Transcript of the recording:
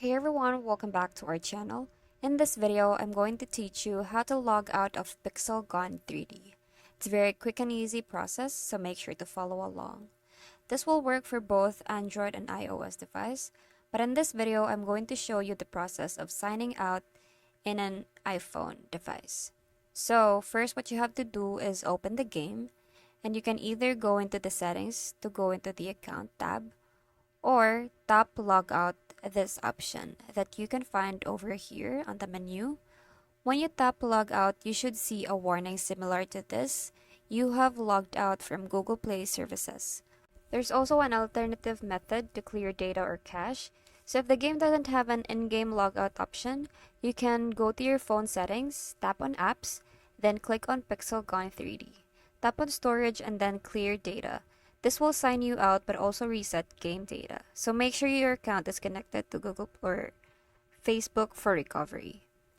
Hey everyone, welcome back to our channel. In this video, I'm going to teach you how to log out of Pixel Gun 3D. It's a very quick and easy process, so make sure to follow along. This will work for both Android and iOS device, but in this video, I'm going to show you the process of signing out in an iPhone device. So first, what you have to do is open the game, and you can either go into the settings to go into the account tab, or tap Logout, this option that you can find over here on the menu. When you tap Logout, you should see a warning similar to this. You have logged out from Google Play services. There's also an alternative method to clear data or cache. So if the game doesn't have an in-game logout option, you can go to your phone settings, tap on apps, then click on Pixel Gun 3D. Tap on storage and then clear data. This will sign you out but also reset game data. So make sure your account is connected to Google or Facebook for recovery.